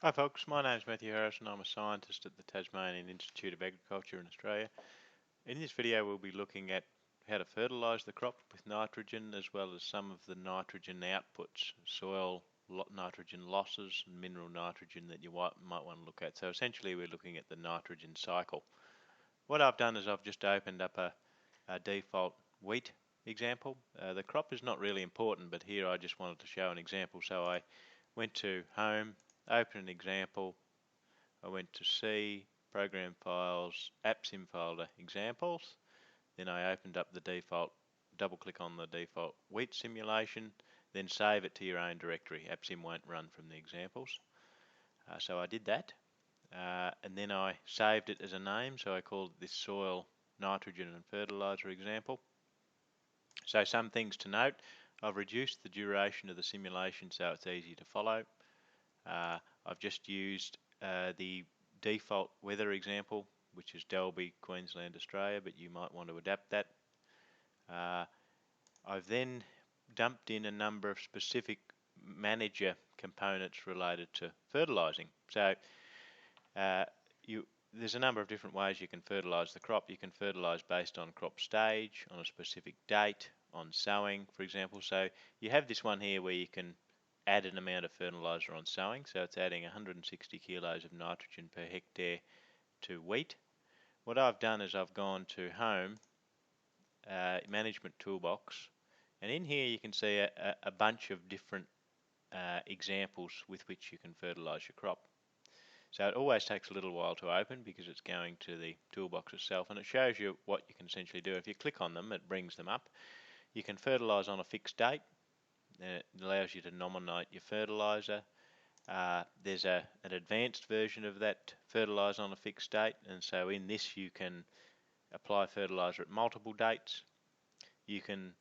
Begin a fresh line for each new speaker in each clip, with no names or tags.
Hi folks, my name is Matthew Harrison. I'm a scientist at the Tasmanian Institute of Agriculture in Australia. In this video we'll be looking at how to fertilise the crop with nitrogen as well as some of the nitrogen outputs, soil nitrogen losses and mineral nitrogen that you might want to look at. So essentially we're looking at the nitrogen cycle. What I've done is I've just opened up a default wheat example. The crop is not really important, but here I just wanted to show an example. So I went to Home, open an example. I went to C, Program Files, APSIM folder, Examples. Then I opened up the default, double click on the default wheat simulation, then save it to your own directory. APSIM won't run from the examples. So I did that. And then I saved it as a name, so I called this soil nitrogen and fertilizer example. So some things to note: I've reduced the duration of the simulation so it's easy to follow. I've just used the default weather example, which is Dalby, Queensland, Australia, but you might want to adapt that. I've then dumped in a number of specific manager components related to fertilising. So there's a number of different ways you can fertilise the crop. You can fertilise based on crop stage, on a specific date, on sowing, for example. So you have this one here where you can add an amount of fertiliser on sowing. So it's adding 160 kilos of nitrogen per hectare to wheat. What I've done is I've gone to Home, Management Toolbox, and in here you can see a bunch of different examples with which you can fertilise your crop. So it always takes a little while to open because it's going to the toolbox itself, and it shows you what you can essentially do. If you click on them, it brings them up. You can fertilise on a fixed date. It allows you to nominate your fertiliser. There's an advanced version of that fertilise on a fixed date, and so in this you can apply fertiliser at multiple dates. You can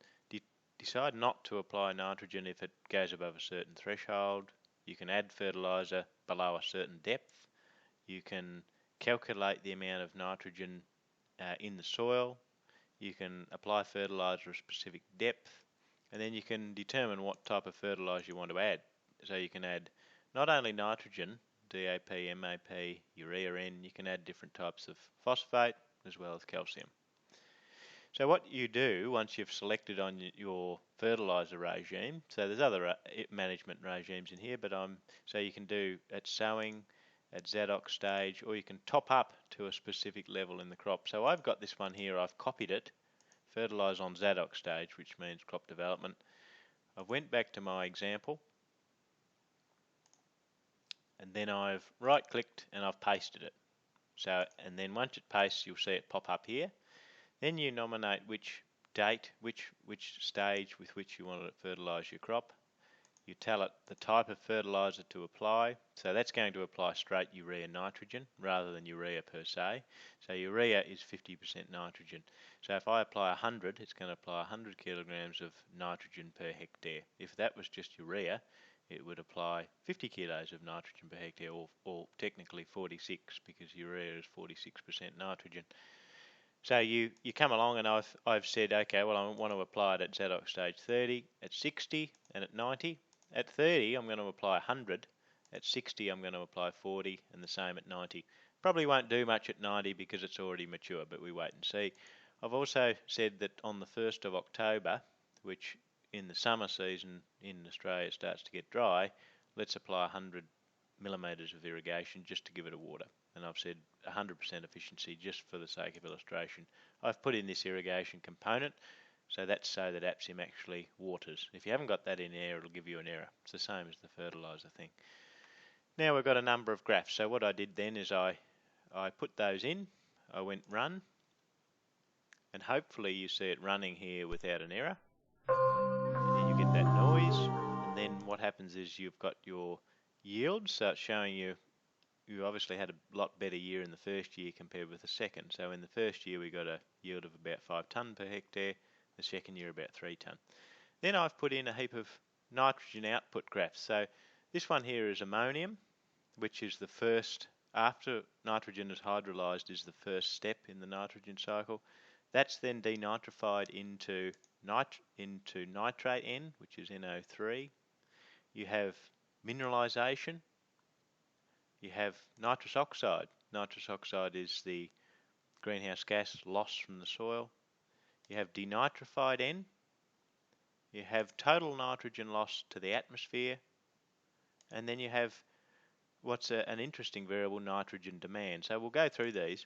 decide not to apply nitrogen if it goes above a certain threshold. You can add fertiliser below a certain depth. You can calculate the amount of nitrogen in the soil. You can apply fertiliser at a specific depth, and then you can determine what type of fertiliser you want to add. So you can add not only nitrogen, DAP, MAP, urea N, you can add different types of phosphate as well as calcium. So what you do once you've selected on your fertiliser regime, so there's other management regimes in here, but so you can do at sowing, at ZOX stage, or you can top up to a specific level in the crop. So I've got this one here, I've copied it, fertilise on ZOX stage, which means crop development. I went back to my example, and then I've right clicked and I've pasted it. So, and then once it pastes, you'll see it pop up here. Then you nominate which date, which stage with which you want to fertilise your crop. You tell it the type of fertiliser to apply. So that's going to apply straight urea nitrogen rather than urea per se. So urea is 50% nitrogen. So if I apply 100, it's going to apply 100 kilograms of nitrogen per hectare. If that was just urea, it would apply 50 kilos of nitrogen per hectare, or technically 46, because urea is 46% nitrogen. So you come along, and I've said, okay, well, I want to apply it at ZOX stage 30, at 60, and at 90. At 30, I'm going to apply 100. At 60, I'm going to apply 40, and the same at 90. Probably won't do much at 90 because it's already mature, but we wait and see. I've also said that on the 1st of October, which in the summer season in Australia starts to get dry, let's apply 100 millimetres of irrigation just to give it a water. And I've said 100% efficiency just for the sake of illustration. I've put in this irrigation component, so that's so that APSIM actually waters. If you haven't got that in there, it'll give you an error. It's the same as the fertiliser thing. Now we've got a number of graphs. So what I did then is I put those in, I went run, and hopefully you see it running here without an error. And then you get that noise, and then what happens is you've got your yield, so it's showing you obviously had a lot better year in the first year compared with the second. So in the first year we got a yield of about 5 tonne per hectare, the second year about 3 tonne. Then I've put in a heap of nitrogen output graphs. So this one here is ammonium, which is the first, after nitrogen is hydrolyzed, is the first step in the nitrogen cycle. That's then denitrified into nitrate N, which is NO3. You have mineralization. you have nitrous oxide. Nitrous oxide is the greenhouse gas loss from the soil. You have denitrified N. You have total nitrogen loss to the atmosphere. And then you have what's an interesting variable, nitrogen demand. So we'll go through these.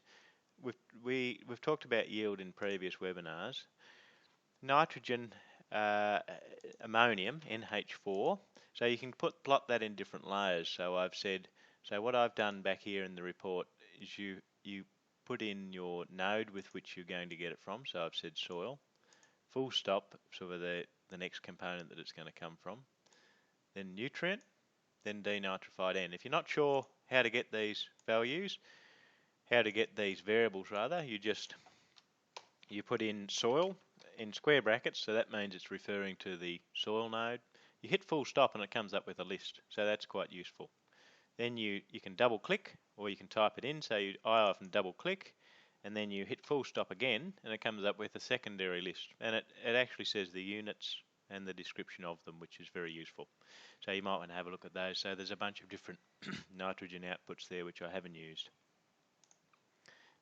We've talked about yield in previous webinars. Nitrogen, ammonium, NH4. So you can plot that in different layers. So I've said, so what I've done back here in the report is you put in your node with which you're going to get it from. So I've said soil, full stop, sort of the next component that it's going to come from. Then nutrient, then denitrified N. If you're not sure how to get these values, how to get these variables rather, you put in soil in square brackets, so that means it's referring to the soil node. You hit full stop and it comes up with a list, so that's quite useful. Then you can double click or you can type it in, so I often double click and then you hit full stop again and it comes up with a secondary list, and it actually says the units and the description of them, which is very useful. So you might want to have a look at those. So there's a bunch of different nitrogen outputs there which I haven't used.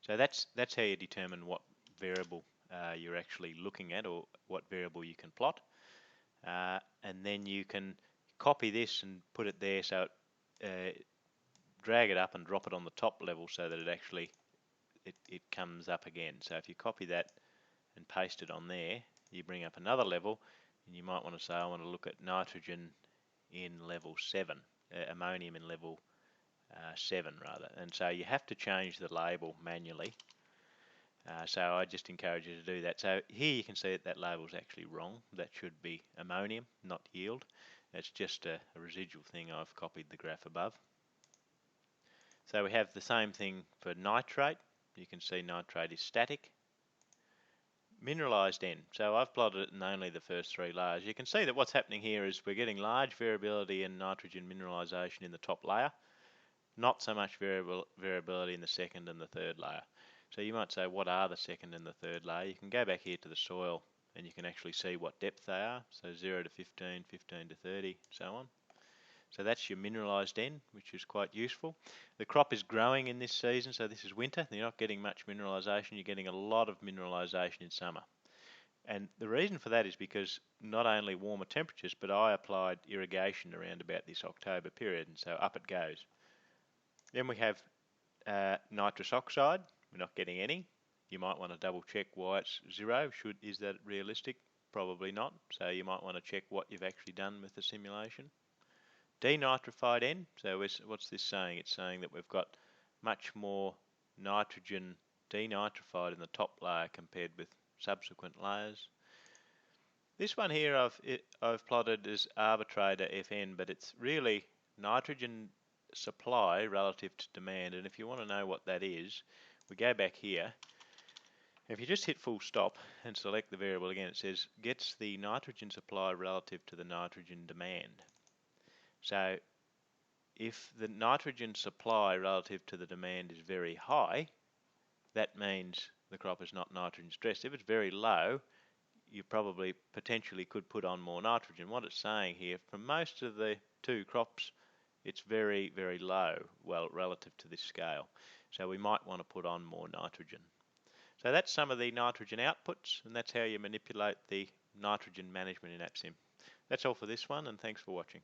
So that's how you determine what variable you're actually looking at, or what variable you can plot. And then you can copy this and put it there, so drag it up and drop it on the top level so that it actually it comes up again. So if you copy that and paste it on there, you bring up another level, and you might want to say I want to look at nitrogen in level 7, ammonium in level 7 rather. And so you have to change the label manually. So I just encourage you to do that. So here you can see that label is actually wrong. That should be ammonium, not yield. That's just a residual thing. I've copied the graph above. So we have the same thing for nitrate. You can see nitrate is static. Mineralized N. So I've plotted it in only the first 3 layers. You can see that what's happening here is we're getting large variability in nitrogen mineralization in the top layer, not so much variability in the second and the third layer. So you might say, what are the second and the third layer? You can go back here to the soil and you can actually see what depth they are. So 0 to 15, 15 to 30, so on. So that's your mineralized N, which is quite useful. The crop is growing in this season, so this is winter. You're not getting much mineralization. You're getting a lot of mineralization in summer. And the reason for that is because not only warmer temperatures, but I applied irrigation around about this October period, and so up it goes. Then we have nitrous oxide. We're not getting any. You might want to double check why it's 0. Is that realistic? Probably not. So you might want to check what you've actually done with the simulation. Denitrified N. So what's this saying? It's saying that we've got much more nitrogen denitrified in the top layer compared with subsequent layers. This one here I've plotted as arbitrator Fn, but it's really nitrogen supply relative to demand. And if you want to know what that is, we go back here. If you just hit full stop and select the variable again, it says gets the nitrogen supply relative to the nitrogen demand. So if the nitrogen supply relative to the demand is very high, that means the crop is not nitrogen stressed. If it's very low, you probably potentially could put on more nitrogen. What it's saying here, for most of the 2 crops, it's very, very low, well, relative to this scale. So we might want to put on more nitrogen. So that's some of the nitrogen outputs, and that's how you manipulate the nitrogen management in APSIM. That's all for this one, and thanks for watching.